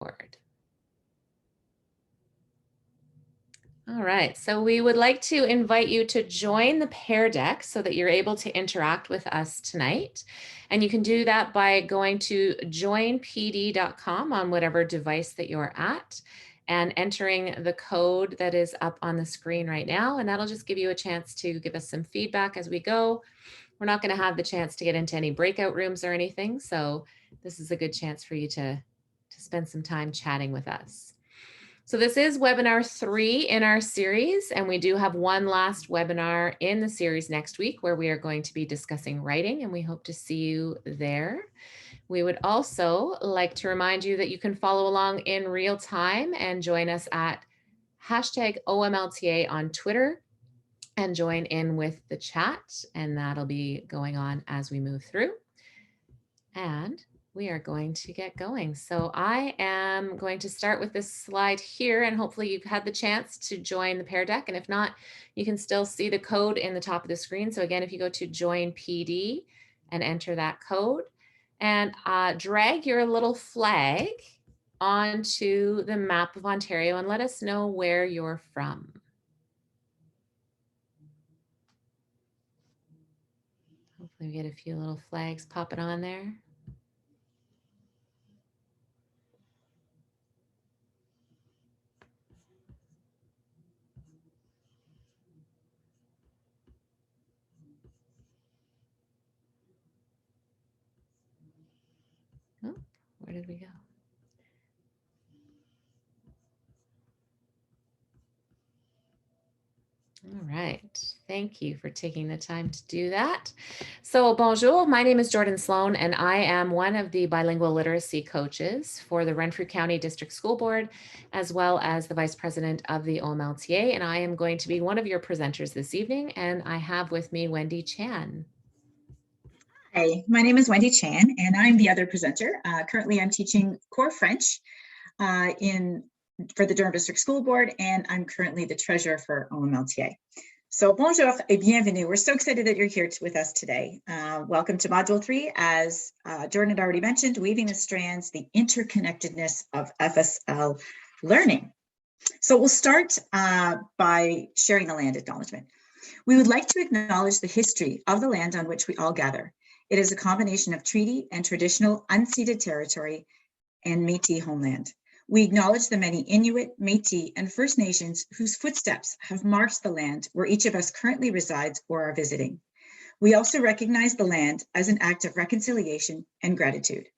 Word. All right, so we would like to invite you to join the Pear Deck so that you're able to interact with us tonight. And you can do that by going to joinpd.com on whatever device that you're at and entering the code that is up on the screen right now. And that'll just give you a chance to give us some feedback as we go. We're not going to have the chance to get into any breakout rooms or anything, so this is a good chance for you to spend some time chatting with us. So this is webinar 3 in our series, and we do have one last webinar in the series next week where we are going to be discussing writing, and we hope to see you there. We would also like to remind you that you can follow along in real time and join us at #OMLTA on Twitter and join in with the chat, and that'll be going on as we move through. And we are going to get going. So I am going to start with this slide here, and hopefully you've had the chance to join the Pear Deck. And if not, you can still see the code in the top of the screen. So again, if you go to Join PD and enter that code and drag your little flag onto the map of Ontario and let us know where you're from. Hopefully we get a few little flags popping on there. Oh, where did we go? All right, thank you for taking the time to do that. So bonjour, my name is Jordan Sloan, and I am one of the bilingual literacy coaches for the Renfrew County District School Board, as well as the Vice President of the OMLTA, and I am going to be one of your presenters this evening, and I have with me Wendy Chan. Hi, my name is Wendy Chan, and I'm the other presenter. Currently, I'm teaching core French for the Durham District School Board, and I'm currently the treasurer for OMLTA. So bonjour et bienvenue. We're so excited that you're here with us today. Welcome to Module 3. As Jordan had already mentioned, Weaving the Strands, the interconnectedness of FSL learning. So we'll start by sharing the land acknowledgement. We would like to acknowledge the history of the land on which we all gather. It is a combination of treaty and traditional unceded territory and Métis homeland. We acknowledge the many Inuit, Métis, and First Nations whose footsteps have marked the land where each of us currently resides or are visiting. We also recognize the land as an act of reconciliation and gratitude.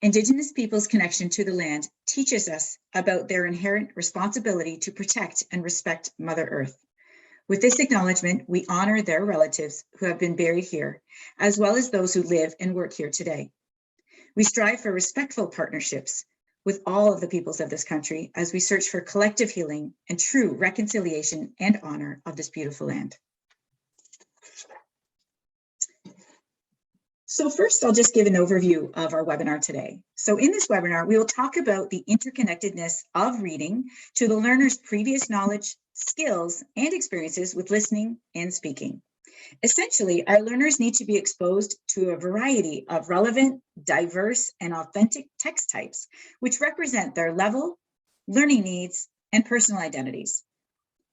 Indigenous peoples' connection to the land teaches us about their inherent responsibility to protect and respect Mother Earth. With this acknowledgement, we honor their relatives who have been buried here, as well as those who live and work here today. We strive for respectful partnerships with all of the peoples of this country as we search for collective healing and true reconciliation and honor of this beautiful land. So first, I'll just give an overview of our webinar today. So in this webinar, we will talk about the interconnectedness of reading to the learner's previous knowledge, skills, and experiences with listening and speaking. Essentially, our learners need to be exposed to a variety of relevant, diverse, and authentic text types, which represent their level, learning needs, and personal identities.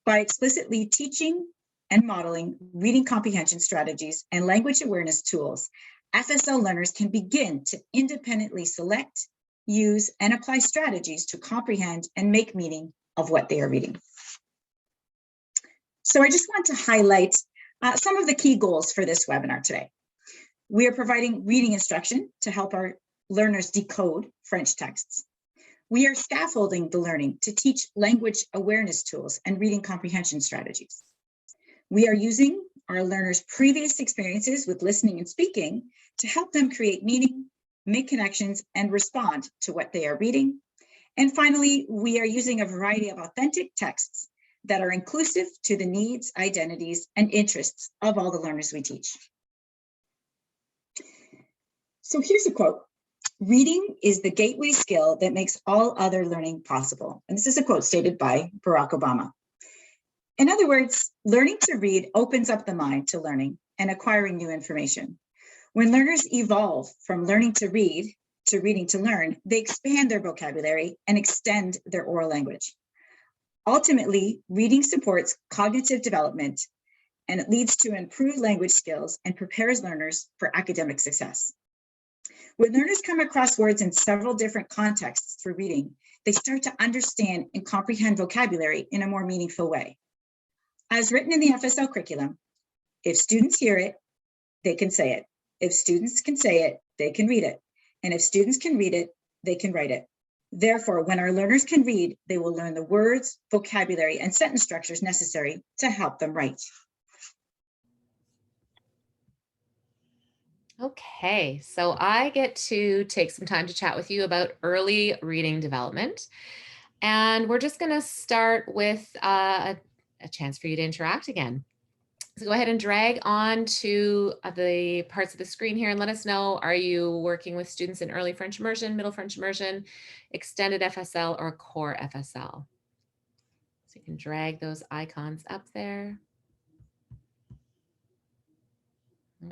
By explicitly teaching and modeling reading comprehension strategies and language awareness tools, FSL learners can begin to independently select, use, and apply strategies to comprehend and make meaning of what they are reading. So I just want to highlight some of the key goals for this webinar today. We are providing reading instruction to help our learners decode French texts. We are scaffolding the learning to teach language awareness tools and reading comprehension strategies. We are using our learners' previous experiences with listening and speaking to help them create meaning, make connections, and respond to what they are reading. And finally, we are using a variety of authentic texts that are inclusive to the needs, identities, and interests of all the learners we teach. So here's a quote. Reading is the gateway skill that makes all other learning possible. And this is a quote stated by Barack Obama. In other words, learning to read opens up the mind to learning and acquiring new information. When learners evolve from learning to read to reading to learn, they expand their vocabulary and extend their oral language. Ultimately, reading supports cognitive development, and it leads to improved language skills and prepares learners for academic success. When learners come across words in several different contexts through reading, they start to understand and comprehend vocabulary in a more meaningful way. As written in the FSL curriculum, if students hear it, they can say it. If students can say it, they can read it. And if students can read it, they can write it. Therefore, when our learners can read, they will learn the words, vocabulary, and sentence structures necessary to help them write. Okay, so I get to take some time to chat with you about early reading development. And we're just going to start with a chance for you to interact again. So go ahead and drag on to the parts of the screen here and let us know, are you working with students in early French immersion, middle French immersion, extended FSL, or core FSL? So you can drag those icons up there.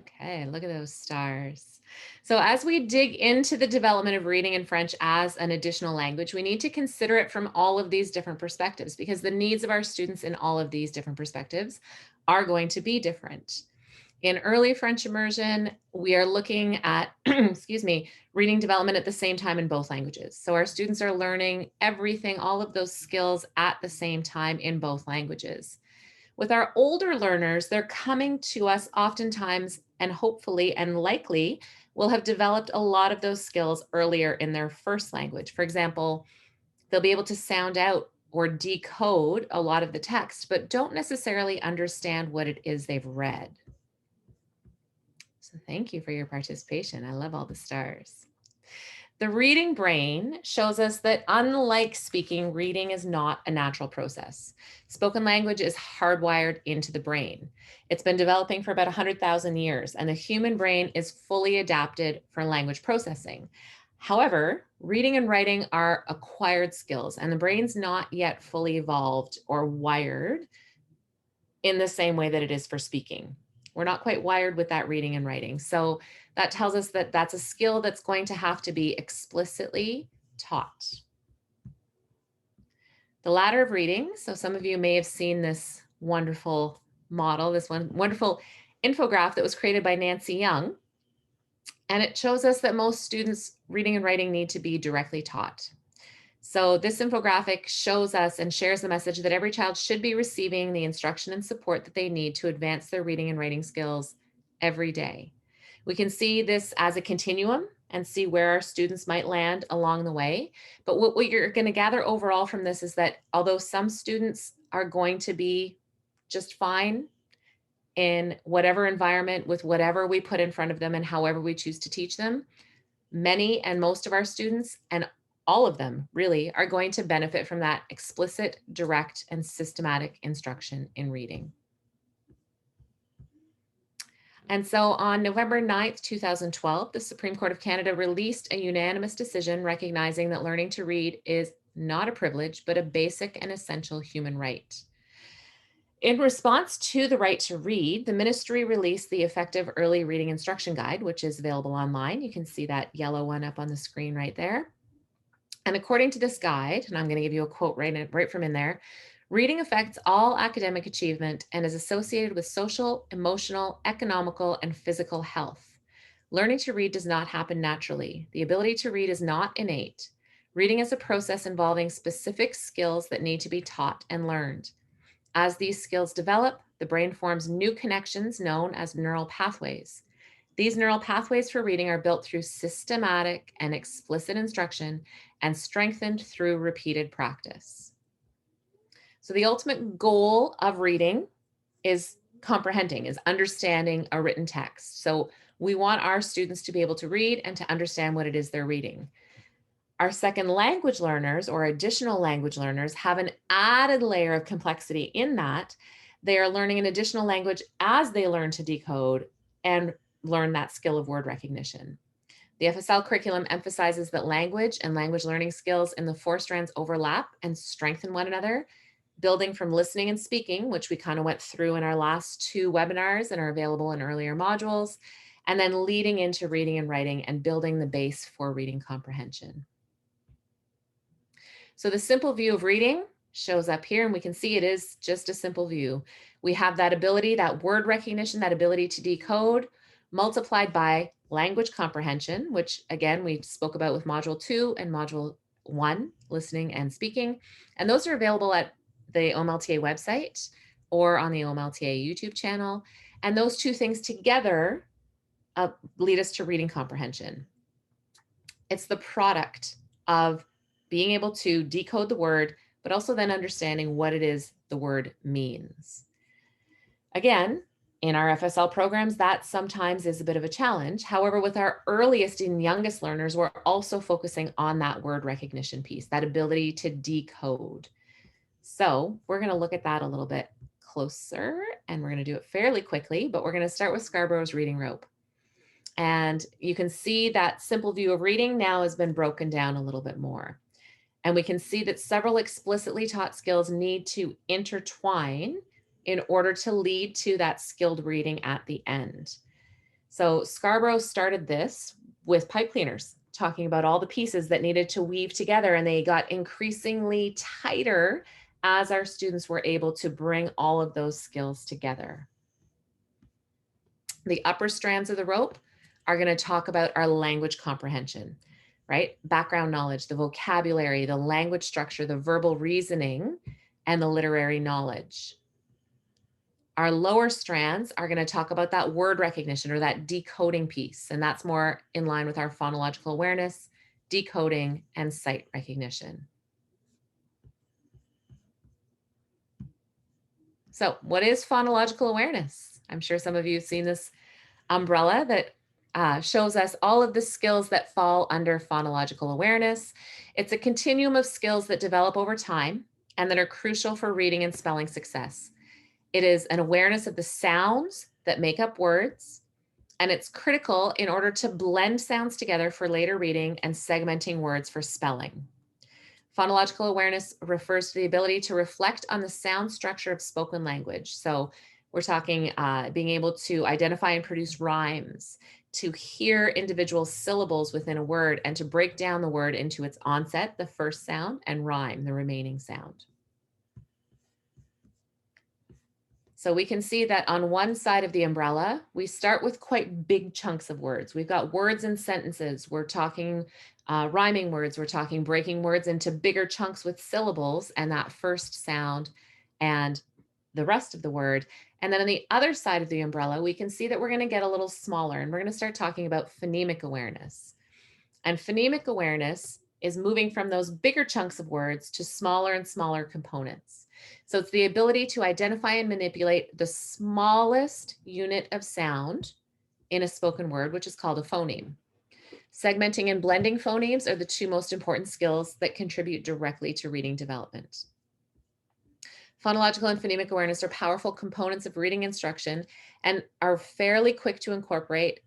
Okay, look at those stars. So as we dig into the development of reading in French as an additional language, we need to consider it from all of these different perspectives, because the needs of our students in all of these different perspectives are going to be different. In early French immersion, we are looking at, excuse me, reading development at the same time in both languages. So our students are learning everything, all of those skills at the same time in both languages. With our older learners, they're coming to us oftentimes and hopefully and likely will have developed a lot of those skills earlier in their first language. For example, they'll be able to sound out or decode a lot of the text, but don't necessarily understand what it is they've read. So thank you for your participation. I love all the stars. The reading brain shows us that unlike speaking, reading is not a natural process. Spoken language is hardwired into the brain. It's been developing for about 100,000 years, and the human brain is fully adapted for language processing. However, reading and writing are acquired skills, and the brain's not yet fully evolved or wired in the same way that it is for speaking. We're not quite wired with that reading and writing. So that tells us that that's a skill that's going to have to be explicitly taught. The ladder of reading. So some of you may have seen this wonderful model, this wonderful infographic that was created by Nancy Young. And it shows us that most students reading and writing need to be directly taught. So this infographic shows us and shares the message that every child should be receiving the instruction and support that they need to advance their reading and writing skills every day. We can see this as a continuum and see where our students might land along the way. But what you're going to gather overall from this is that although some students are going to be just fine in whatever environment with whatever we put in front of them and however we choose to teach them, many and most of our students, and all of them really, are going to benefit from that explicit, direct, and systematic instruction in reading. And so on November 9th, 2012, the Supreme Court of Canada released a unanimous decision recognizing that learning to read is not a privilege, but a basic and essential human right. In response to the right to read, the ministry released the Effective Early Reading Instruction Guide, which is available online. You can see that yellow one up on the screen right there. And according to this guide, and I'm going to give you a quote right from in there, reading affects all academic achievement and is associated with social, emotional, economical, and physical health. Learning to read does not happen naturally. The ability to read is not innate. Reading is a process involving specific skills that need to be taught and learned. As these skills develop, the brain forms new connections known as neural pathways. These neural pathways for reading are built through systematic and explicit instruction and strengthened through repeated practice. So the ultimate goal of reading is comprehending, is understanding a written text. So we want our students to be able to read and to understand what it is they're reading. Our second language learners or additional language learners have an added layer of complexity in that they are learning an additional language as they learn to decode and learn that skill of word recognition. The FSL curriculum emphasizes that language and language learning skills in the 4 strands overlap and strengthen one another, building from listening and speaking, which we kind of went through in our last 2 webinars and are available in earlier modules, and then leading into reading and writing and building the base for reading comprehension. So the simple view of reading shows up here, and we can see it is just a simple view. We have that ability, that word recognition, that ability to decode, multiplied by language comprehension, which again, we spoke about with Module 2 and Module 1, listening and speaking. And those are available at the OMLTA website or on the OMLTA YouTube channel. And those two things together lead us to reading comprehension. It's the product of being able to decode the word, but also then understanding what it is the word means. Again, in our FSL programs, that sometimes is a bit of a challenge. However, with our earliest and youngest learners, we're also focusing on that word recognition piece, that ability to decode. So we're going to look at that a little bit closer, and we're going to do it fairly quickly, but we're going to start with Scarborough's reading rope. And you can see that simple view of reading now has been broken down a little bit more. And we can see that several explicitly taught skills need to intertwine in order to lead to that skilled reading at the end. So Scarborough started this with pipe cleaners, talking about all the pieces that needed to weave together, and they got increasingly tighter as our students were able to bring all of those skills together. The upper strands of the rope are going to talk about our language comprehension, right? Background knowledge, the vocabulary, the language structure, the verbal reasoning, and the literary knowledge. Our lower strands are going to talk about that word recognition or that decoding piece, and that's more in line with our phonological awareness, decoding, and sight recognition. So what is phonological awareness? I'm sure some of you have seen this umbrella that shows us all of the skills that fall under phonological awareness. It's a continuum of skills that develop over time and that are crucial for reading and spelling success. It is an awareness of the sounds that make up words, and it's critical in order to blend sounds together for later reading and segmenting words for spelling. Phonological awareness refers to the ability to reflect on the sound structure of spoken language. So we're talking being able to identify and produce rhymes, to hear individual syllables within a word, and to break down the word into its onset, the first sound, and rhyme, the remaining sound. So we can see that on one side of the umbrella, we start with quite big chunks of words. We've got words and sentences. We're talking rhyming words. We're talking breaking words into bigger chunks with syllables and that first sound and the rest of the word. And then on the other side of the umbrella, we can see that we're going to get a little smaller, and we're going to start talking about phonemic awareness. And phonemic awareness is moving from those bigger chunks of words to smaller and smaller components. So it's the ability to identify and manipulate the smallest unit of sound in a spoken word, which is called a phoneme. Segmenting and blending phonemes are the two most important skills that contribute directly to reading development. Phonological and phonemic awareness are powerful components of reading instruction and are fairly quick to incorporate,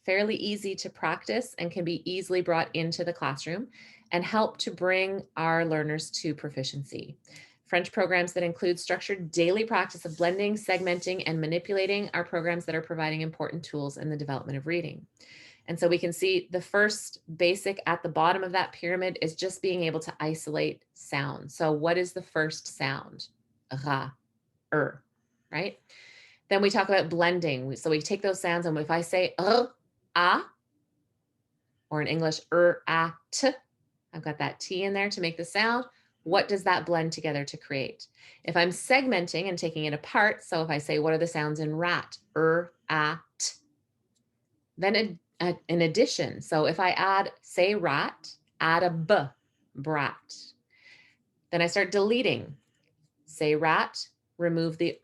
fairly easy to practice, and can be easily brought into the classroom and help to bring our learners to proficiency. French programs that include structured daily practice of blending, segmenting, and manipulating are programs that are providing important tools in the development of reading. And so we can see the first basic at the bottom of that pyramid is just being able to isolate sound. So what is the first sound? Ra, right? Then we talk about blending. So we take those sounds, and if I say ah, or in English a, t, I've got that T in there to make the sound. What does that blend together to create? If I'm segmenting and taking it apart, so if I say, what are the sounds in rat? A, t. Then in addition, so if I add, say rat, add a b, brat. Then I start deleting. Say rat, remove the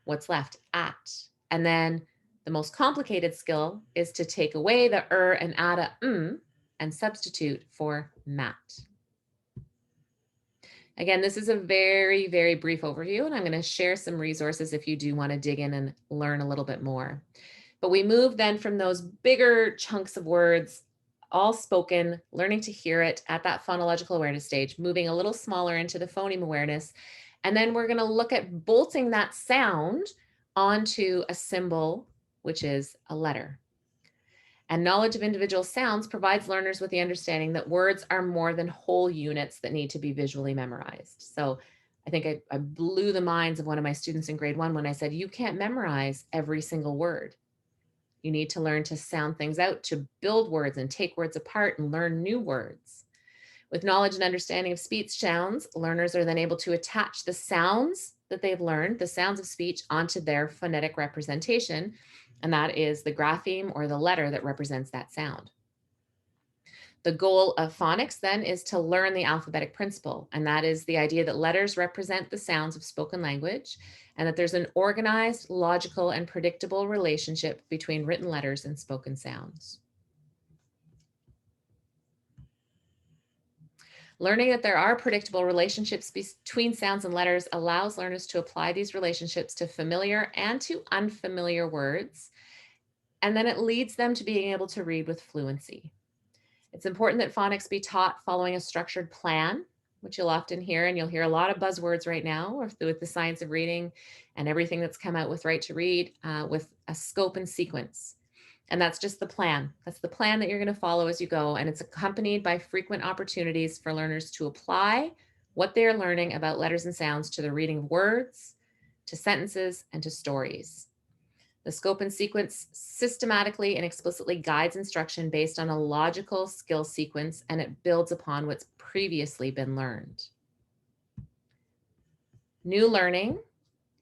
what's left? At. And then the most complicated skill is to take away the and add a and substitute for mat. Again, this is a very, very brief overview, and I'm going to share some resources if you do want to dig in and learn a little bit more. But we move then from those bigger chunks of words, all spoken, learning to hear it at that phonological awareness stage, moving a little smaller into the phoneme awareness. And then we're going to look at bolting that sound onto a symbol, which is a letter. And knowledge of individual sounds provides learners with the understanding that words are more than whole units that need to be visually memorized. So I think I blew the minds of one of my students in grade 1 when I said, you can't memorize every single word. You need to learn to sound things out, to build words and take words apart and learn new words. With knowledge and understanding of speech sounds, learners are then able to attach the sounds that they've learned, the sounds of speech, onto their phonetic representation. And that is the grapheme or the letter that represents that sound. The goal of phonics then is to learn the alphabetic principle. And that is the idea that letters represent the sounds of spoken language and that there's an organized, logical, and predictable relationship between written letters and spoken sounds. Learning that there are predictable relationships between sounds and letters allows learners to apply these relationships to familiar and to unfamiliar words. And then it leads them to being able to read with fluency. It's important that phonics be taught following a structured plan, which you'll often hear, and you'll hear a lot of buzzwords right now with the science of reading and everything that's come out with Right to Read, with a scope and sequence. And that's just the plan. That's the plan that you're going to follow as you go. And it's accompanied by frequent opportunities for learners to apply what they're learning about letters and sounds to the reading of words, to sentences, and to stories. The scope and sequence systematically and explicitly guides instruction based on a logical skill sequence, and it builds upon what's previously been learned. New learning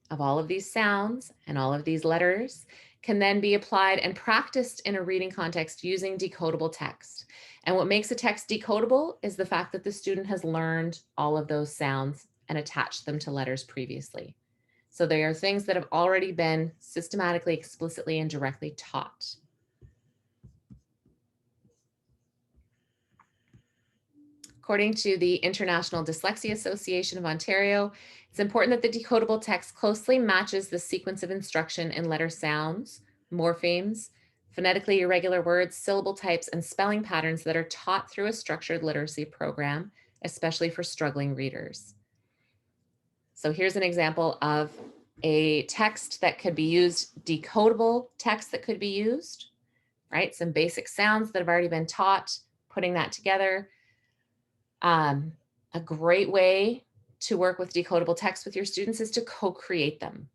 of all of these sounds and all of these letters can then be applied and practiced in a reading context using decodable text. And what makes a text decodable is the fact that the student has learned all of those sounds and attached them to letters previously. So they are things that have already been systematically, explicitly, and directly taught. According to the International Dyslexia Association of Ontario, it's important that the decodable text closely matches the sequence of instruction in letter sounds, morphemes, phonetically irregular words, syllable types, and spelling patterns that are taught through a structured literacy program, especially for struggling readers. So here's an example of a text that could be used, decodable text that could be used, right? Some basic sounds that have already been taught, putting that together. A great way to work with decodable text with your students is to co-create them.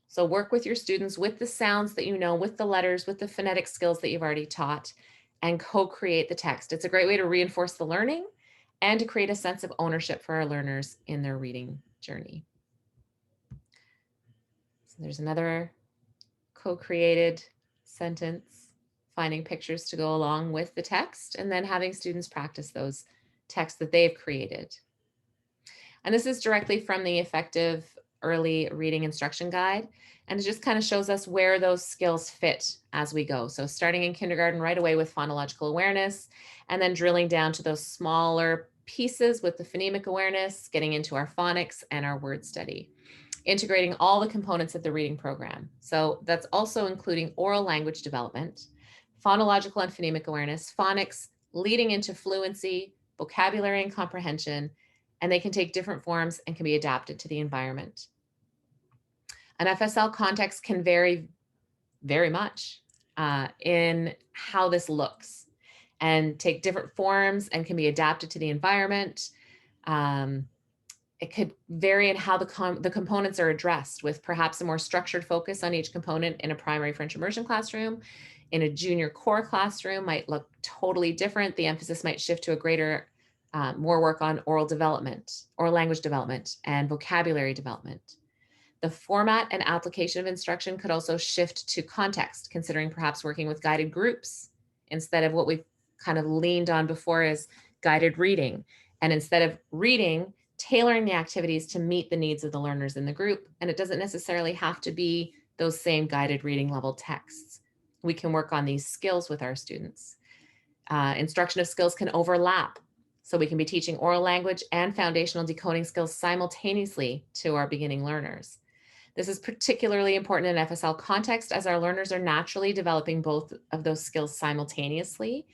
So work with your students with the sounds that you know, with the letters, with the phonetic skills that you've already taught, and co-create the text. It's a great way to reinforce the learning and to create a sense of ownership for our learners in their reading journey. So there's another co-created sentence, finding pictures to go along with the text, and then having students practice those texts that they've created. And this is directly from the Effective Early Reading Instruction Guide. And it just kind of shows us where those skills fit as we go. So starting in kindergarten right away with phonological awareness, and then drilling down to those smaller pieces with the phonemic awareness, getting into our phonics and our word study, integrating all the components of the reading program. So that's also including oral language development, phonological and phonemic awareness, phonics leading into fluency, vocabulary and comprehension, and they can take different forms and can be adapted to the environment. An FSL context can vary very much in how this looks and take different forms and can be adapted to the environment. It could vary in how the components are addressed, with perhaps a more structured focus on each component in a primary French immersion classroom. In a junior core classroom might look totally different. The emphasis might shift to a greater, more work on oral development, oral language development, and vocabulary development. The format and application of instruction could also shift to context, considering perhaps working with guided groups instead of what we've kind of leaned on before as guided reading. And instead of reading, tailoring the activities to meet the needs of the learners in the group. And it doesn't necessarily have to be those same guided reading level texts. We can work on these skills with our students. Instruction of skills can overlap. So we can be teaching oral language and foundational decoding skills simultaneously to our beginning learners. This is particularly important in FSL context, as our learners are naturally developing both of those skills simultaneously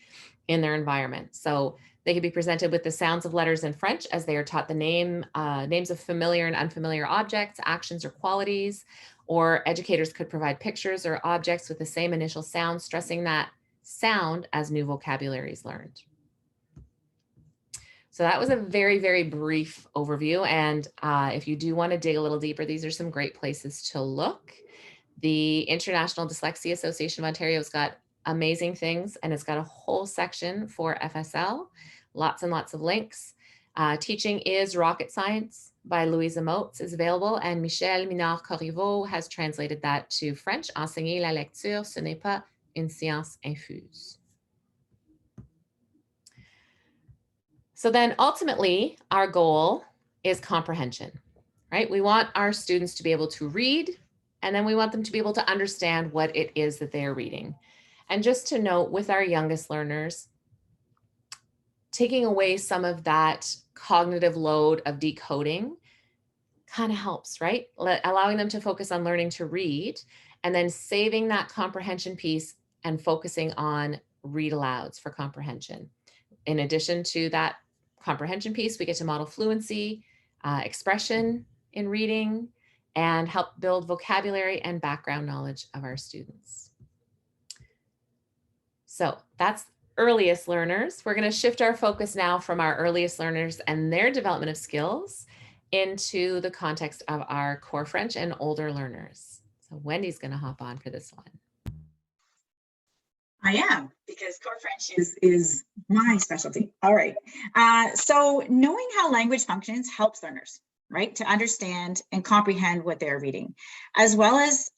in their environment. So they can be presented with the sounds of letters in French as they are taught the names of familiar and unfamiliar objects, actions, or qualities, or educators could provide pictures or objects with the same initial sound, stressing that sound as new vocabulary is learned. So that was a very, very brief overview. And if you do want to dig a little deeper, these are some great places to look. The International Dyslexia Association of Ontario has got amazing things, and it's got a whole section for FSL, lots and lots of links. Teaching is Rocket Science by Louisa Motes is available, and Michel Minard-Corriveau has translated that to French. Enseigner la lecture, ce n'est pas une science infuse. So then ultimately, our goal is comprehension, right? We want our students to be able to read, and then we want them to be able to understand what it is that they're reading. And just to note, with our youngest learners, taking away some of that cognitive load of decoding kind of helps, right? Allowing them to focus on learning to read, and then saving that comprehension piece and focusing on read alouds for comprehension. In addition to that comprehension piece, we get to model fluency, expression in reading, and help build vocabulary and background knowledge of our students. So that's earliest learners. We're going to shift our focus now from our earliest learners and their development of skills into the context of our core French and older learners. So Wendy's going to hop on for this one. I am, because core French is my specialty. All right. So knowing how language functions helps learners, right, to understand and comprehend what they're reading, as well as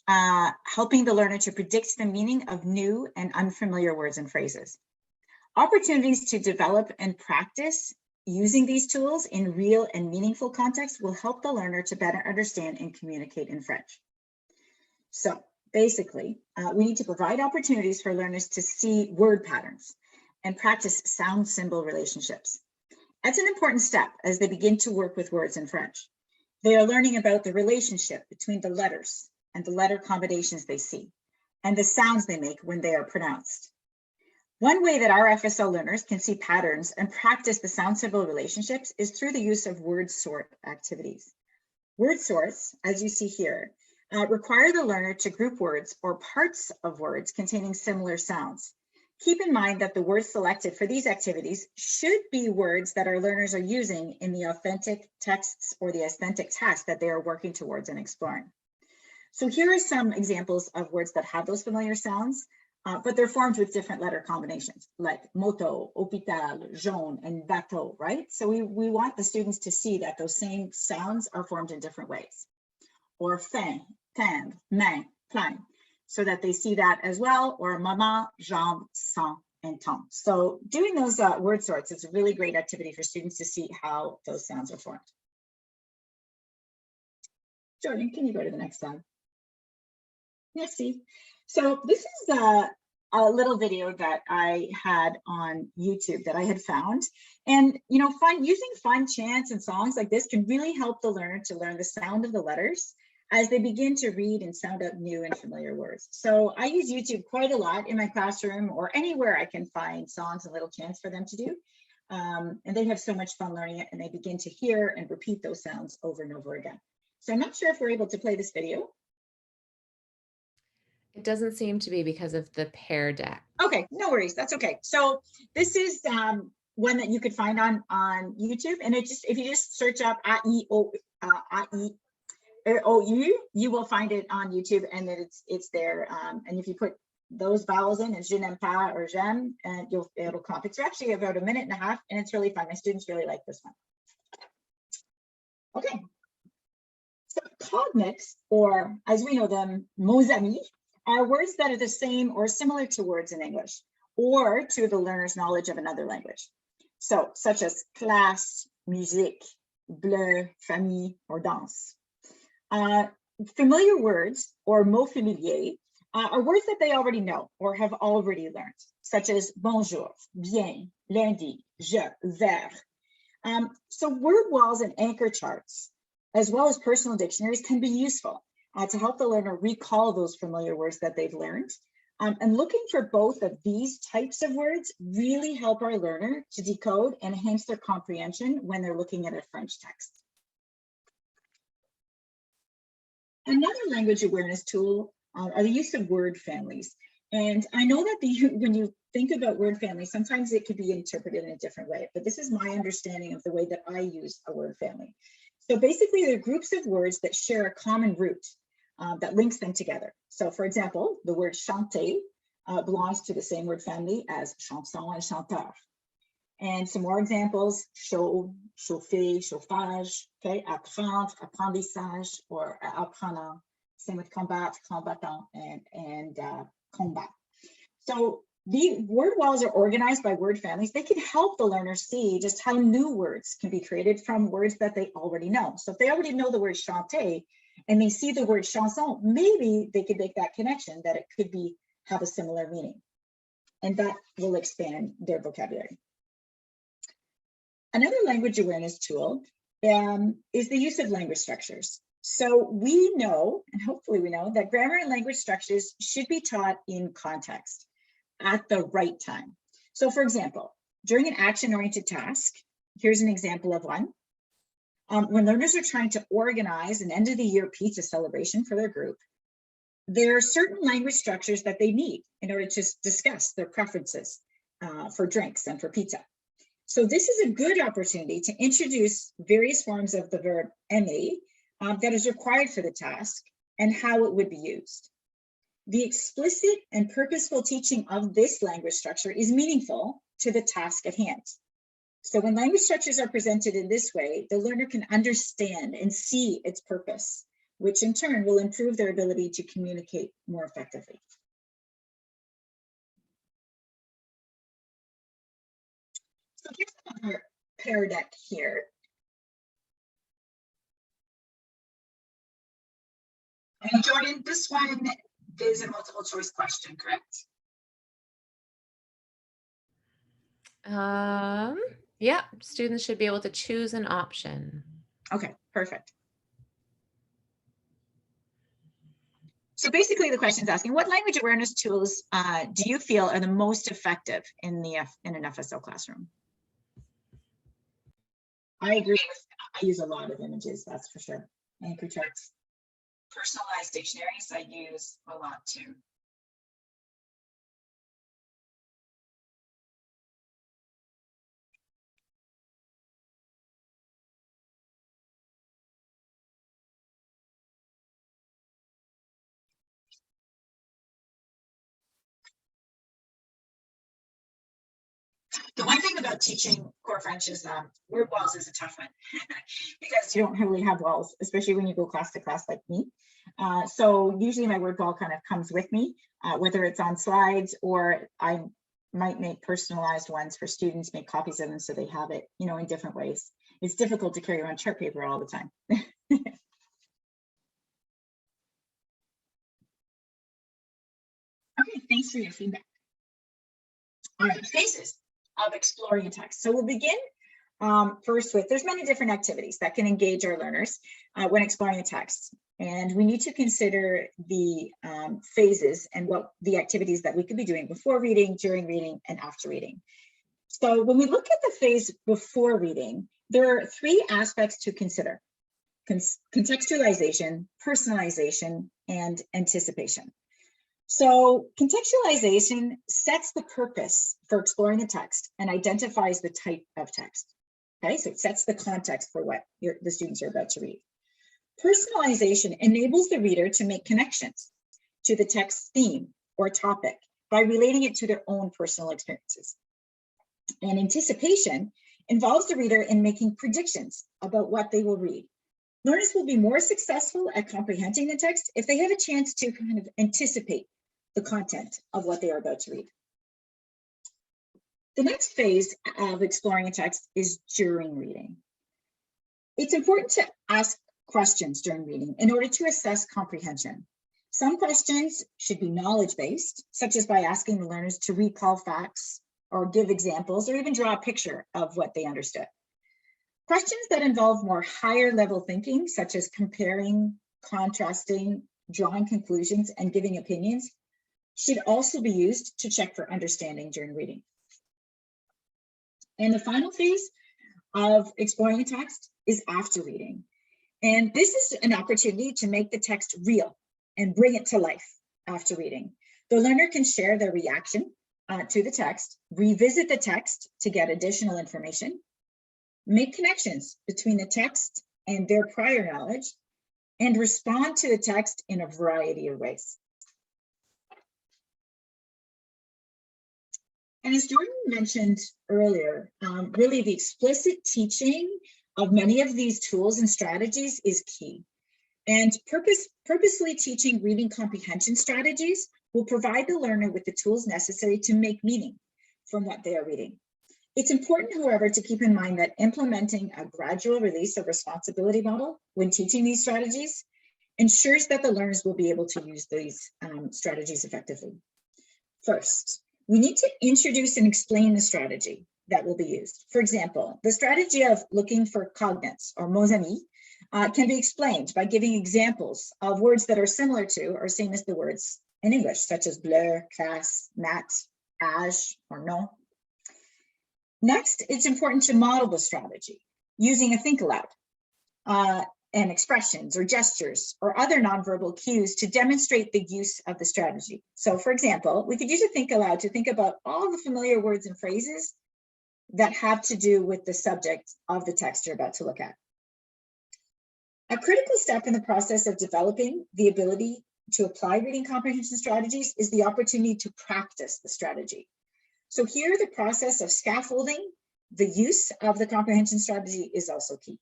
helping the learner to predict the meaning of new and unfamiliar words and phrases. Opportunities to develop and practice using these tools in real and meaningful context will help the learner to better understand and communicate in French. So basically, we need to provide opportunities for learners to see word patterns and practice sound symbol relationships. That's an important step as they begin to work with words in French. They are learning about the relationship between the letters and the letter combinations they see, and the sounds they make when they are pronounced. One way that our FSL learners can see patterns and practice the sound symbol relationships is through the use of word sort activities. Word sorts, as you see here, require the learner to group words or parts of words containing similar sounds. Keep in mind that the words selected for these activities should be words that our learners are using in the authentic texts or the authentic task that they are working towards and exploring. So here are some examples of words that have those familiar sounds, but they're formed with different letter combinations, like moto, hôpital, jaune, and bateau, right? So we want the students to see that those same sounds are formed in different ways. Or fin, tendre, main, plein, so that they see that as well, or maman, jambe, sang, and temps. So doing those word sorts is a really great activity for students to see how those sounds are formed. Jordan, can you go to the next slide? Merci. So this is a little video that I had on YouTube that I had found. And, you know, using fun chants and songs like this can really help the learner to learn the sound of the letters as they begin to read and sound out new and familiar words. So I use YouTube quite a lot in my classroom or anywhere I can find songs and little chants for them to do. And they have so much fun learning it, and they begin to hear and repeat those sounds over and over again. So I'm not sure if we're able to play this video. It doesn't seem to be because of the Pear Deck. Okay, no worries, that's okay. So this is one that you could find on YouTube, and it just, if you just search up A-E-O-U, you will find it on YouTube, and it's there. And if you put those vowels in, it's je n'aime pas or j'aime, and it'll come up. It's actually about 1.5 minutes, and it's really fun. My students really like this one. Okay. So cognates, or as we know them, mots amis, are words that are the same or similar to words in English, or to the learner's knowledge of another language. So such as classe, musique, bleu, famille, or danse. Familiar words, or mots familiers, are words that they already know or have already learned, such as bonjour, bien, lundi, je, vers. So word walls and anchor charts, as well as personal dictionaries, can be useful to help the learner recall those familiar words that they've learned. And looking for both of these types of words really help our learner to decode and enhance their comprehension when they're looking at a French text. Another language awareness tool are the use of word families. And I know that when you think about word family, sometimes it could be interpreted in a different way, but this is my understanding of the way that I use a word family. So basically, they're groups of words that share a common root that links them together. So for example, the word chanter belongs to the same word family as chanson and chanteur. And some more examples: chaud, chauffer, chauffage, okay, apprendre, apprentissage, or apprenant. Same with combattre, combattant, and combat. So the word walls are organized by word families. They can help the learner see just how new words can be created from words that they already know. So if they already know the word chanter and they see the word chanson, maybe they could make that connection that it could be have a similar meaning, and that will expand their vocabulary. Another language awareness tool is the use of language structures. So we know, and hopefully we know, that grammar and language structures should be taught in context at the right time. So for example, during an action-oriented task, here's an example of one. When learners are trying to organize an end-of-the-year pizza celebration for their group, there are certain language structures that they need in order to discuss their preferences for drinks and for pizza. So this is a good opportunity to introduce various forms of the verb aimer that is required for the task and how it would be used. The explicit and purposeful teaching of this language structure is meaningful to the task at hand. So when language structures are presented in this way, the learner can understand and see its purpose, which in turn will improve their ability to communicate more effectively. So here's another pair deck here. And Jordan, this one is a multiple choice question, correct? Yeah, students should be able to choose an option. Okay, perfect. So basically the question is asking, what language awareness tools do you feel are the most effective in an FSL classroom? I agree. I use a lot of images, that's for sure. Anchor charts. Personalized dictionaries I use a lot too. The one thing about teaching core French is word walls is a tough one because you don't really have walls, especially when you go class to class like me. So usually my word wall kind of comes with me, whether it's on slides or I might make personalized ones for students, make copies of them so they have it, you know, in different ways. It's difficult to carry around chart paper all the time. Okay, thanks for your feedback. All right, phases of exploring a text. So we'll begin first with, there's many different activities that can engage our learners when exploring a text. And we need to consider the phases and what the activities that we could be doing before reading, during reading, and after reading. So when we look at the phase before reading, there are three aspects to consider: contextualization, personalization, and anticipation. So contextualization sets the purpose for exploring the text and identifies the type of text. Okay, so it sets the context for what the students are about to read. Personalization enables the reader to make connections to the text theme or topic by relating it to their own personal experiences. And anticipation involves the reader in making predictions about what they will read. Learners will be more successful at comprehending the text if they have a chance to kind of anticipate the content of what they are about to read. The next phase of exploring a text is during reading. It's important to ask questions during reading in order to assess comprehension. Some questions should be knowledge-based, such as by asking the learners to recall facts or give examples or even draw a picture of what they understood. Questions that involve more higher level thinking, such as comparing, contrasting, drawing conclusions, and giving opinions, should also be used to check for understanding during reading. And the final phase of exploring a text is after reading. And this is an opportunity to make the text real and bring it to life after reading. The learner can share their reaction to the text, revisit the text to get additional information, make connections between the text and their prior knowledge, and respond to the text in a variety of ways. And as Jordan mentioned earlier, really the explicit teaching of many of these tools and strategies is key. And purposefully teaching reading comprehension strategies will provide the learner with the tools necessary to make meaning from what they are reading. It's important, however, to keep in mind that implementing a gradual release of responsibility model when teaching these strategies ensures that the learners will be able to use these strategies effectively. First, we need to introduce and explain the strategy that will be used. For example, the strategy of looking for cognates or mots amis can be explained by giving examples of words that are similar to or same as the words in English, such as bleu, classe, mat, âge, or non. Next, it's important to model the strategy using a think aloud and expressions or gestures or other nonverbal cues to demonstrate the use of the strategy. So for example, we could use a think aloud to think about all the familiar words and phrases that have to do with the subject of the text you're about to look at. A critical step in the process of developing the ability to apply reading comprehension strategies is the opportunity to practice the strategy. So here, the process of scaffolding the use of the comprehension strategy is also key.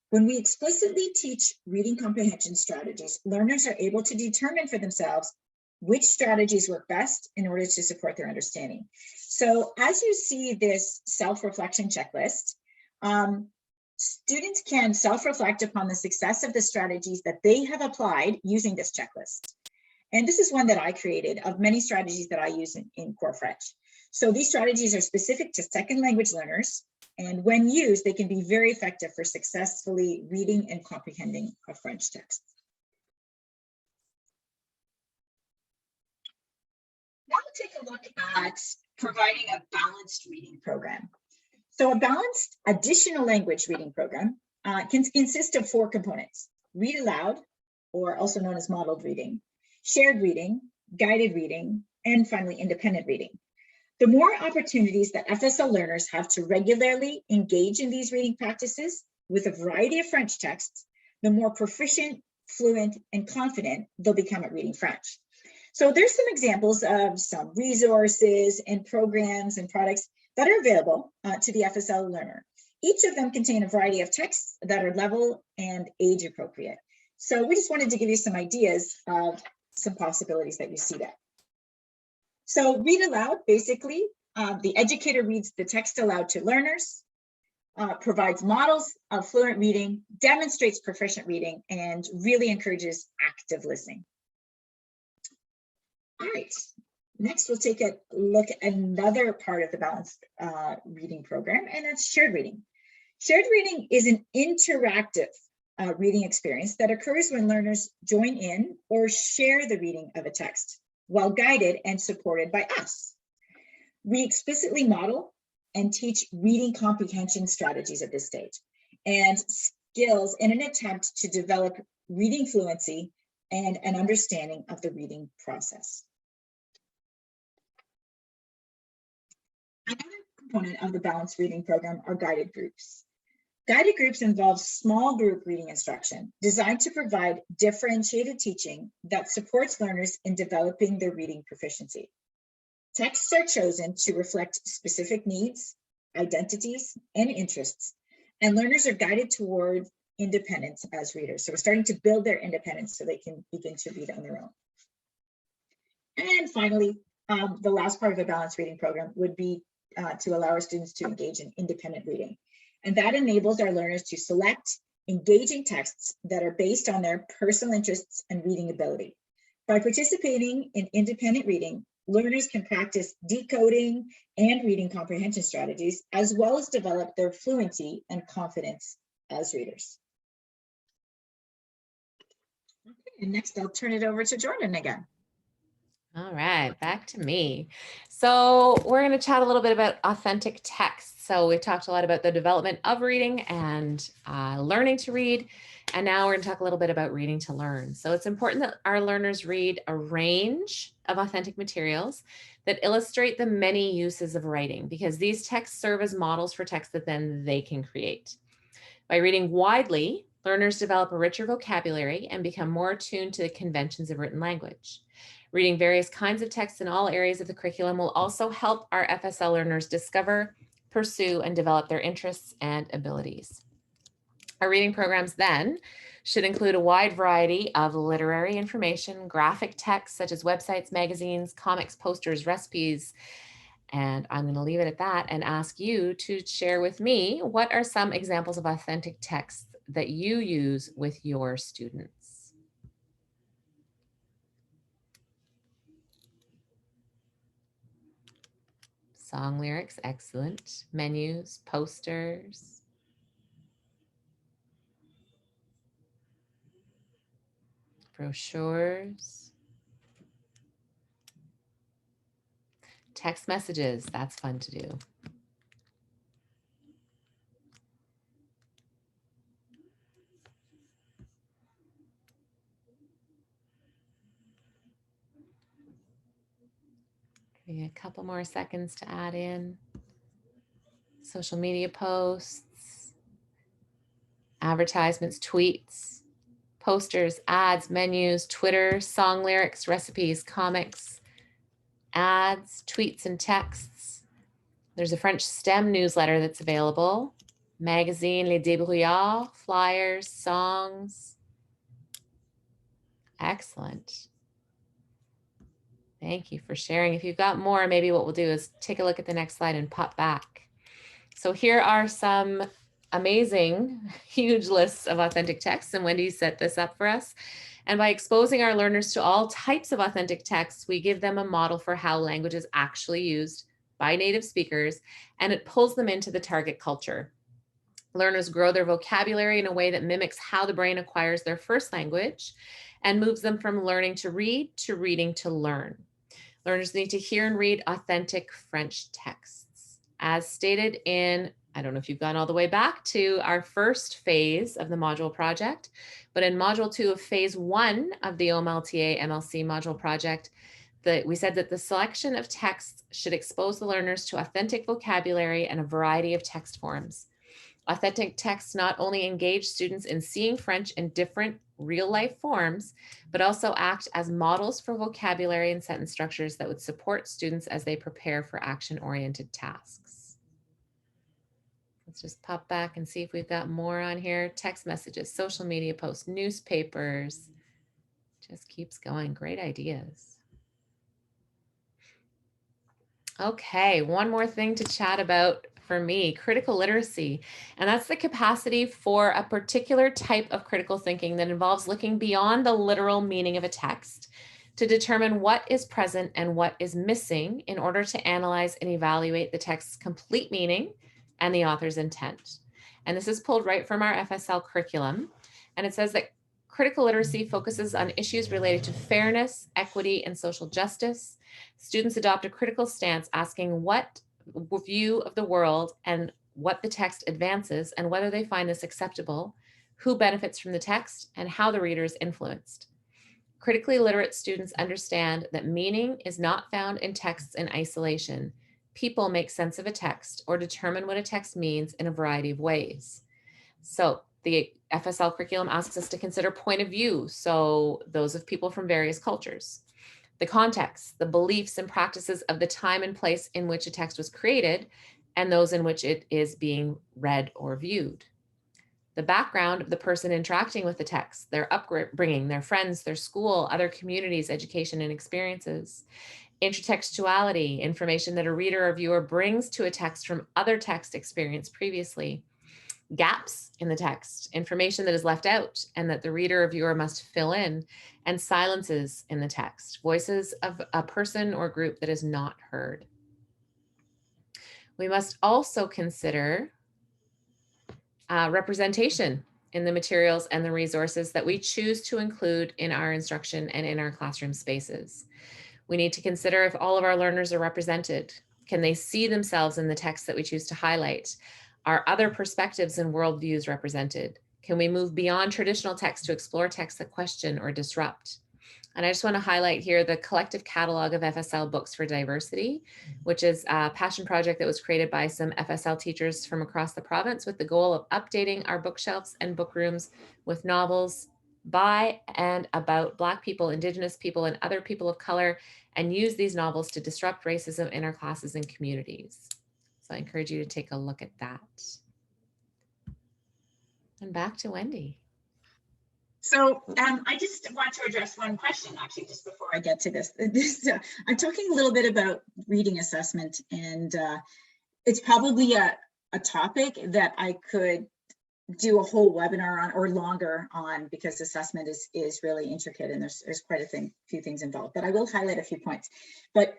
When we explicitly teach reading comprehension strategies, learners are able to determine for themselves which strategies work best in order to support their understanding. So as you see this self-reflection checklist, students can self-reflect upon the success of the strategies that they have applied using this checklist. And this is one that I created of many strategies that I use in Core French. So these strategies are specific to second language learners, and when used, they can be very effective for successfully reading and comprehending a French text. Now we'll take a look at providing a balanced reading program. So a balanced additional language reading program can consist of 4 components: read aloud, or also known as modeled reading, shared reading, guided reading, and finally independent reading. The more opportunities that FSL learners have to regularly engage in these reading practices with a variety of French texts, the more proficient, fluent, and confident they'll become at reading French. So there's some examples of some resources and programs and products that are available to the FSL learner. Each of them contain a variety of texts that are level and age appropriate. So we just wanted to give you some ideas of some possibilities that you see there. So read aloud, basically, the educator reads the text aloud to learners, provides models of fluent reading, demonstrates proficient reading, and really encourages active listening. All right, next we'll take a look at another part of the balanced reading program, and that's shared reading. Shared reading is an interactive reading experience that occurs when learners join in or share the reading of a text, while guided and supported by us. We explicitly model and teach reading comprehension strategies at this stage and skills in an attempt to develop reading fluency and an understanding of the reading process. Another component of the balanced reading program are guided groups. Guided groups involve small group reading instruction designed to provide differentiated teaching that supports learners in developing their reading proficiency. Texts are chosen to reflect specific needs, identities, and interests, and learners are guided toward independence as readers. So we're starting to build their independence so they can begin to read on their own. And finally, the last part of the balanced reading program would be to allow our students to engage in independent reading. And that enables our learners to select engaging texts that are based on their personal interests and reading ability. By participating in independent reading, learners can practice decoding and reading comprehension strategies, as well as develop their fluency and confidence as readers. Okay, and next I'll turn it over to Jordan again. All right, back to me. So we're going to chat a little bit about authentic text. So we've talked a lot about the development of reading and learning to read. And now we're going to talk a little bit about reading to learn. So it's important that our learners read a range of authentic materials that illustrate the many uses of writing, because these texts serve as models for text that then they can create. By reading widely, learners develop a richer vocabulary and become more attuned to the conventions of written language. Reading various kinds of texts in all areas of the curriculum will also help our FSL learners discover, pursue, and develop their interests and abilities. Our reading programs then should include a wide variety of literary information, graphic texts such as websites, magazines, comics, posters, recipes, and I'm going to leave it at that and ask you to share with me, what are some examples of authentic texts that you use with your students? Song lyrics, excellent. Menus, posters. Brochures. Text messages, that's fun to do. Give you a couple more seconds to add in. Social media posts, advertisements, tweets, posters, ads, menus, Twitter, song lyrics, recipes, comics, ads, tweets, and texts. There's a French STEM newsletter that's available. Magazine, Les Débrouillards, flyers, songs. Excellent. Thank you for sharing. If you've got more, maybe what we'll do is take a look at the next slide and pop back. So here are some amazing, huge lists of authentic texts, and Wendy set this up for us. And by exposing our learners to all types of authentic texts, we give them a model for how language is actually used by native speakers, and it pulls them into the target culture. Learners grow their vocabulary in a way that mimics how the brain acquires their first language and moves them from learning to read to reading to learn. Learners need to hear and read authentic French texts. As stated in, I don't know if you've gone all the way back to our first phase of the module project, but in module 2 of phase 1 of the OMLTA MLC module project, we said that the selection of texts should expose the learners to authentic vocabulary and a variety of text forms. Authentic texts not only engage students in seeing French in different real-life forms, but also act as models for vocabulary and sentence structures that would support students as they prepare for action-oriented tasks. Let's just pop back and see if we've got more on here. Text messages, social media posts, newspapers. Just keeps going. Great ideas. Okay, one more thing to chat about for me, critical literacy. And that's the capacity for a particular type of critical thinking that involves looking beyond the literal meaning of a text to determine what is present and what is missing in order to analyze and evaluate the text's complete meaning and the author's intent. And this is pulled right from our FSL curriculum. And it says that critical literacy focuses on issues related to fairness, equity, and social justice. Students adopt a critical stance asking what view of the world and what the text advances and whether they find this acceptable, who benefits from the text, and how the reader is influenced. Critically literate students understand that meaning is not found in texts in isolation. People make sense of a text or determine what a text means in a variety of ways. So the FSL curriculum asks us to consider point of view, so those of people from various cultures. The context, the beliefs and practices of the time and place in which a text was created, and those in which it is being read or viewed. The background of the person interacting with the text, their upbringing, their friends, their school, other communities, education, and experiences. Intertextuality, information that a reader or viewer brings to a text from other text experienced previously. Gaps in the text, information that is left out and that the reader or viewer must fill in, and silences in the text, voices of a person or group that is not heard. We must also consider representation in the materials and the resources that we choose to include in our instruction and in our classroom spaces. We need to consider if all of our learners are represented. Can they see themselves in the text that we choose to highlight? Are other perspectives and worldviews represented? Can we move beyond traditional text to explore texts that question or disrupt? And I just want to highlight here the collective catalog of FSL Books for Diversity, which is a passion project that was created by some FSL teachers from across the province with the goal of updating our bookshelves and book rooms with novels by and about Black people, Indigenous people, and other people of color, and use these novels to disrupt racism in our classes and communities. So I encourage you to take a look at that. And back to Wendy. So I just want to address one question, actually, just before I get to this. I'm talking a little bit about reading assessment, and it's probably a topic that I could do a whole webinar on or longer on, because assessment is really intricate and there's quite a few things involved, but I will highlight a few points. But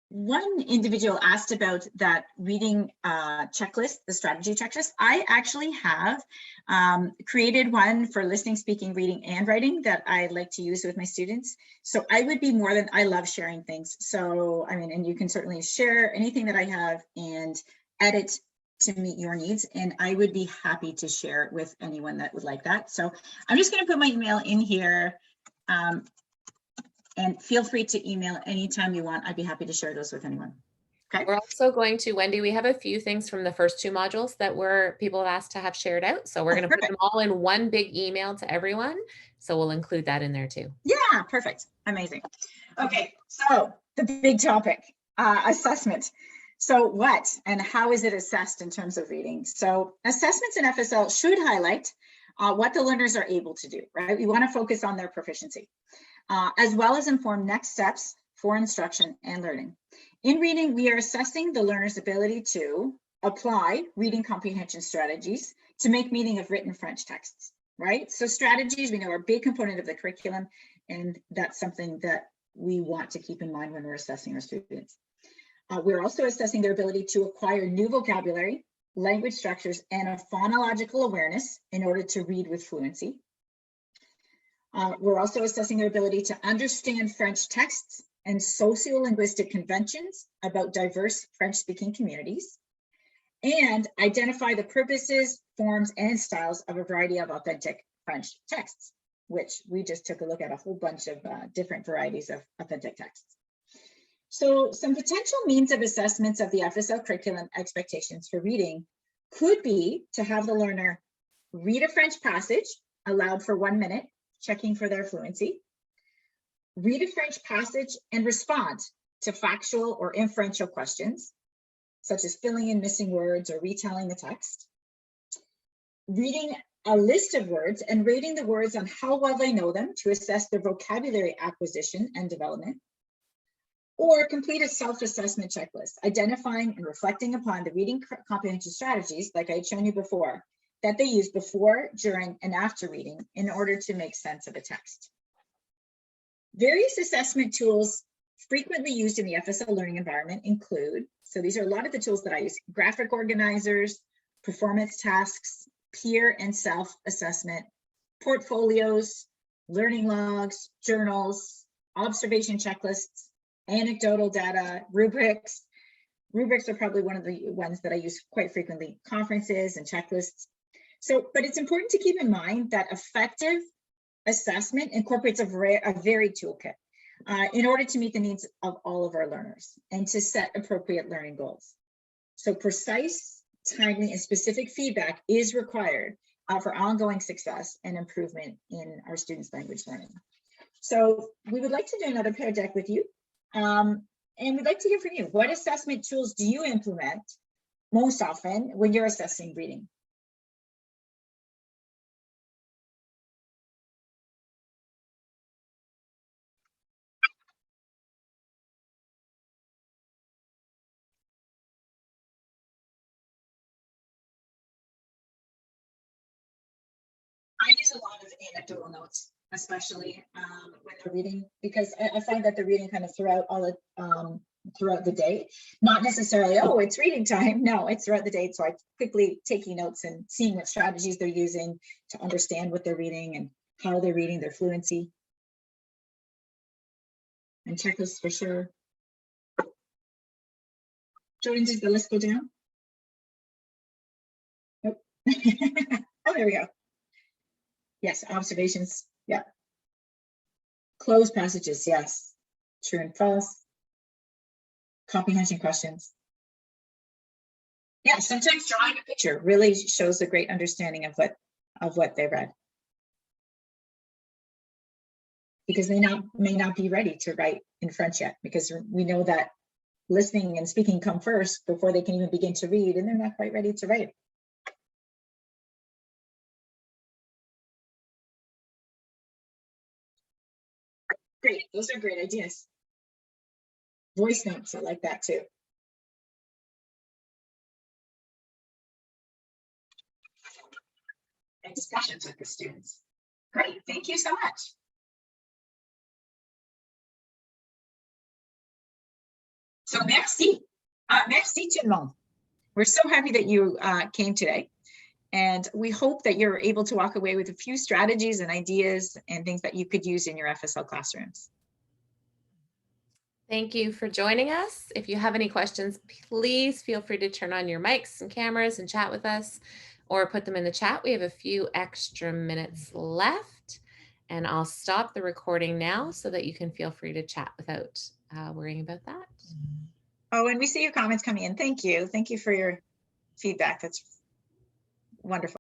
one individual asked about that reading checklist, the strategy checklist. I actually have created one for listening, speaking, reading, and writing that I like to use with my students. So I would be more than, I love sharing things. So, I mean, and you can certainly share anything that I have and edit to meet your needs. And I would be happy to share it with anyone that would like that. So I'm just going to put my email in here. And feel free to email anytime you want. I'd be happy to share those with anyone. Okay. We're also going to, Wendy, we have a few things from the first two modules that people have asked to have shared out. So we're going to put them all in one big email to everyone. So we'll include that in there too. Yeah, perfect. Amazing. Okay, so the big topic, assessment. So what and how is it assessed in terms of reading? So assessments in FSL should highlight what the learners are able to do, right? We want to focus on their proficiency, as well as inform next steps for instruction and learning. In reading, we are assessing the learner's ability to apply reading comprehension strategies to make meaning of written French texts, right? So strategies, we know, are a big component of the curriculum, and that's something that we want to keep in mind when we're assessing our students. We're also assessing their ability to acquire new vocabulary, language structures, and a phonological awareness in order to read with fluency. We're also assessing their ability to understand French texts and sociolinguistic conventions about diverse French-speaking communities, and identify the purposes, forms, and styles of a variety of authentic French texts, which we just took a look at a whole bunch of different varieties of authentic texts. So some potential means of assessments of the FSL curriculum expectations for reading could be to have the learner read a French passage aloud for 1 minute, checking for their fluency, read a French passage and respond to factual or inferential questions, such as filling in missing words or retelling the text, reading a list of words and rating the words on how well they know them to assess their vocabulary acquisition and development, or complete a self-assessment checklist, identifying and reflecting upon the reading comprehension strategies, like I had shown you before, that they use before, during, and after reading in order to make sense of a text. Various assessment tools frequently used in the FSL learning environment include, so these are a lot of the tools that I use: graphic organizers, performance tasks, peer and self-assessment, portfolios, learning logs, journals, observation checklists, anecdotal data, rubrics. Rubrics are probably one of the ones that I use quite frequently, conferences and checklists. So, but it's important to keep in mind that effective assessment incorporates a varied toolkit in order to meet the needs of all of our learners and to set appropriate learning goals. So precise, timely, and specific feedback is required for ongoing success and improvement in our students' language learning. So we would like to do another pair deck with you. And we'd like to hear from you. What assessment tools do you implement most often when you're assessing reading? I use a lot of anecdotal notes, especially when they're reading, because I find that they're reading kind of throughout throughout the day, not necessarily, oh, it's reading time. No, it's throughout the day. So I quickly taking notes and seeing what strategies they're using to understand what they're reading and how they're reading, their fluency. And checklists for sure. Jordan, does the list go down? Nope. Oh, there we go. Yes, observations. Yeah. Closed passages, yes. True and false. Comprehension questions. Yeah, sometimes drawing a picture really shows a great understanding of what they read. Because they may not be ready to write in French yet, because we know that listening and speaking come first before they can even begin to read, and they're not quite ready to write. Great, those are great ideas. Voice notes, I like that too. And discussions with the students. Great, thank you so much. So merci. Merci tout le monde. We're so happy that you came today. And we hope that you're able to walk away with a few strategies and ideas and things that you could use in your FSL classrooms. Thank you for joining us. If you have any questions, please feel free to turn on your mics and cameras and chat with us, or put them in the chat. We have a few extra minutes left, and I'll stop the recording now so that you can feel free to chat without worrying about that. Oh, and we see your comments coming in. Thank you. Thank you for your feedback. That's wonderful.